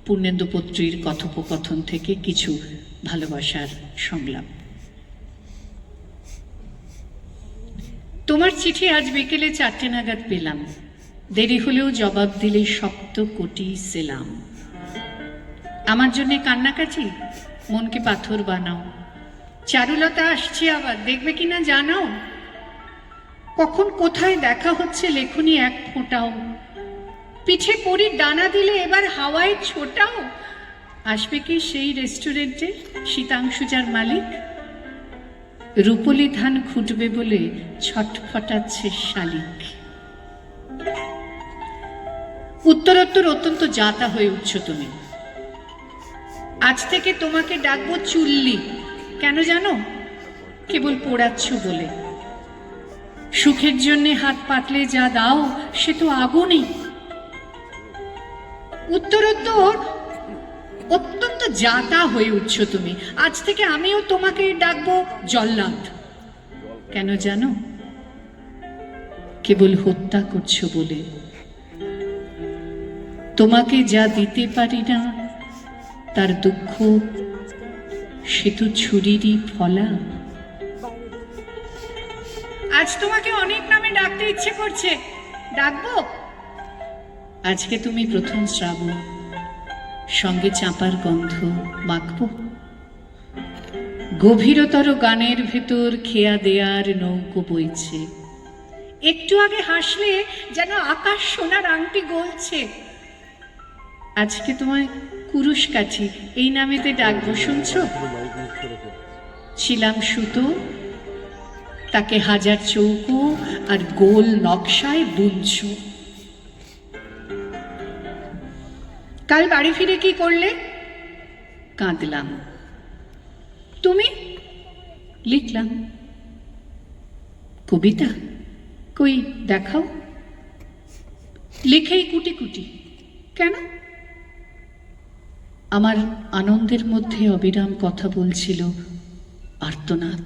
পূর্ণেন্দু পত্রীর কথোপকথন থেকে কিছু ভালোবাসার সংলাপ। তোমার চিঠি আজ বিকেলে 4টে নাগাদ পেলাম। দেরি হলেও জবাব দিলে 7 কোটি সেলাম। আমার জন্য কান্নাকাটি, মনকে পাথর বানাও। চারুলতা আসছে আবার, দেখবে কিনা জানাও। কখন কোথায় দেখা হচ্ছে লেখনি এক ফোঁটাও। পিঠে পরির ডানা দিলে এবার হাওয়ায় ছোটাও। আসবে কি সেই রেস্টুরেন্টে শীতাংশু যার মালিক? রূপলি ধান খুঁটবে বলে ছটফটাচ্ছে শালিক। উত্তরোত্তর অত্যন্ত জাতা হয়ে উঠছ তুমি। আজ থেকে তোমাকে ডাকবো চুল্লি। কেন জানো? কেবল পোড়াচ্ছ বলে। সুখের জন্যে হাত পাতলে যা দাও সে তো আগুনই। উত্তরোত্তর অত্যন্ত জাতা হয়ে উঠছ তুমি। আজ থেকে আমিও তোমাকে ডাকবো জল্লাদ। কেন জানো? কেবল হত্যা করছো বলে। তোমাকে যা দিতে পারি না তার দুঃখ সে তো ছুরিরই ফলা। আজ তোমাকে অনেক নামে ডাকতে ইচ্ছে করছে, ডাকবো? আজকে তুমি প্রথম শ্রাবণ, সঙ্গে চাঁপার গন্ধ মাখবো। গভীরতর গানের ভেতর খেয়া দেয়ার নৌকো বইছে। একটু আগে হাসলে যেন আকাশ সোনার আংটি গলছে। আজকে তোমায় কুরুশ কাঠি এই নামেতে ডাকবো, শুনছো? ছিলাম সুতো, তাকে হাজার চৌকো আর গোল নকশায় বুনছো। কাল বাড়ি ফিরে কি করলে? কাঁদলাম। তুমি? লিখলাম। কবিতা? কই দেখাও। লিখেই কুটি কুটি। কেন? আমার আনন্দের মধ্যে অবিরাম কথা বলছিল আর্তনাদ,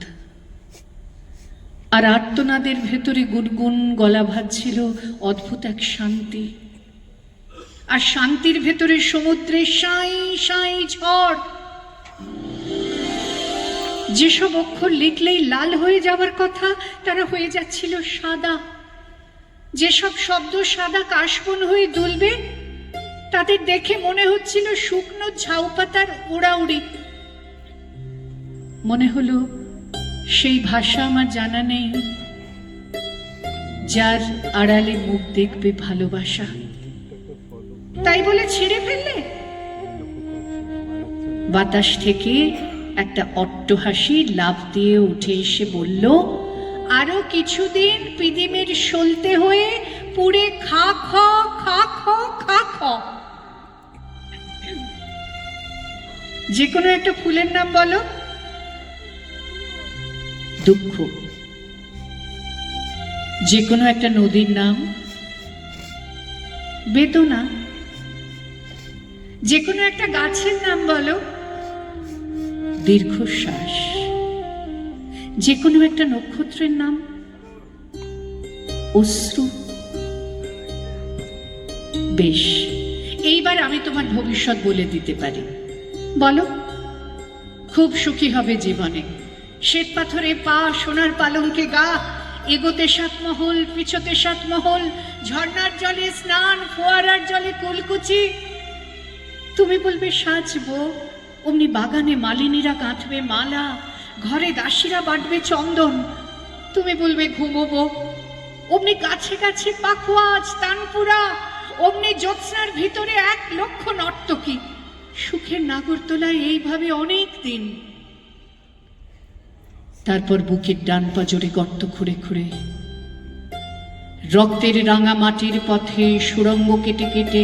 আর আর্তনাদের ভেতরে গুনগুন গলা ভাজছিল অদ্ভুত এক শান্তি। আর শান্তির ভেতরে সমুদ্রে সাই সাই ঝড়। যেসব অক্ষর লিখলেই লাল হয়ে যাওয়ার কথা তারা হয়ে যাচ্ছিল সাদা। যেসব শব্দ সাদা কাশবন হয়ে দুলবে তাদের দেখে মনে হচ্ছিল শুকনো ঝাউ পাতার উড়াউড়ি। মনে হলো সেই ভাষা আমার জানা নেই, যার আড়ালে মুখ দেখবে ভালোবাসা। তাই বলে ছিঁড়ে ফেললে? বাতাস থেকে একটা অট্টহাসি লাফ দিয়ে উঠে এসে বলল, আরো কিছুদিন পৃথিবীর সলতে হয়ে পুড়ে খা খ খা খ খা খ। যে কোনো একটা ফুলের নাম বলো। দুঃখ। যে কোনো একটা নদীর নাম। বেদনা। যে কোনো একটা গাছের নাম বলো। দীর্ঘশ্বাস। যে কোনো একটা নক্ষত্রের নাম। অশ্রু। বেশ, এইবার আমি তোমার ভবিষ্যৎ বলে দিতে পারি। বলো। খুব সুখী হবে জীবনে। শ্বেত পাথরে পা, সোনার পালঙ্কে গা, এগোতে 7 মহল, পিছতে 7 মহল, ঝর্ণার জলে স্নান, ফোয়ারার জলে কুলকুচি। তুমি বলবে সাজবো, অমনি বাগানে মালিনীরা গাঁথবে মালা, ঘরে দাসীরা বাটবে চন্দন। তুমি বলবে ঘুমোবো, অমনি গাছে গাছে পাখোয়াজ, তানপুরা, অমনি জ্যোৎস্নার ভিতরে 1 লক্ষ নর্তকী। সুখের নাগরতলায় এইভাবে অনেক দিন। তারপর বুকের ডান পাজরে গর্ত খুঁড়ে খুঁড়ে, রক্তের রাঙা মাটির পথে সুড়ঙ্গ কেটে কেটে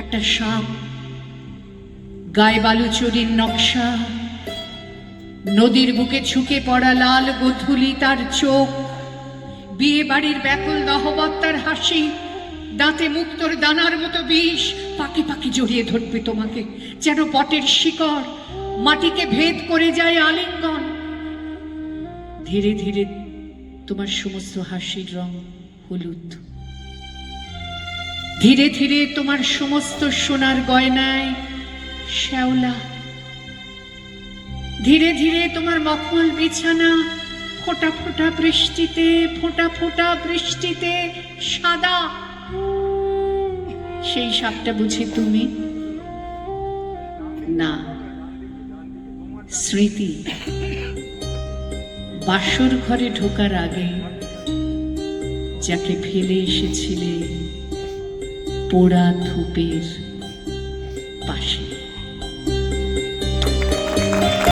একটা সাপ, গায়ে বালুচুরির নকশা, নদীর বুকে ঝুঁকে পড়া লাল গোধূলি তার চোখ, বিয়ে বাড়ির ব্যাকুল নহবত তার হাসি, দাঁতে মুক্তোর দানার মতো বিষ, পাকি পাকি জড়িয়ে ধরবে তোমাকে যেন বটের শিকড়, মাটিকে ভেদ করে যায় আলিঙ্গন। ধীরে ধীরে তোমার সমস্ত হাসির রং হলুদ। ধীরে ধীরে তোমার সমস্ত সোনার গয়নায় শ্যাওলা। ধীরে ধীরে তোমার মখমল বিছানা ফোঁটা ফোঁটা বৃষ্টিতে, ফোঁটা ফোঁটা বৃষ্টিতে সাদা। সেই সাপটা বুঝি তুমি? না, স্মৃতি। বাসর ঘরে ঢোকার আগে যাকে ফেলে এসেছিলে পোড়া ধূপের পাশে।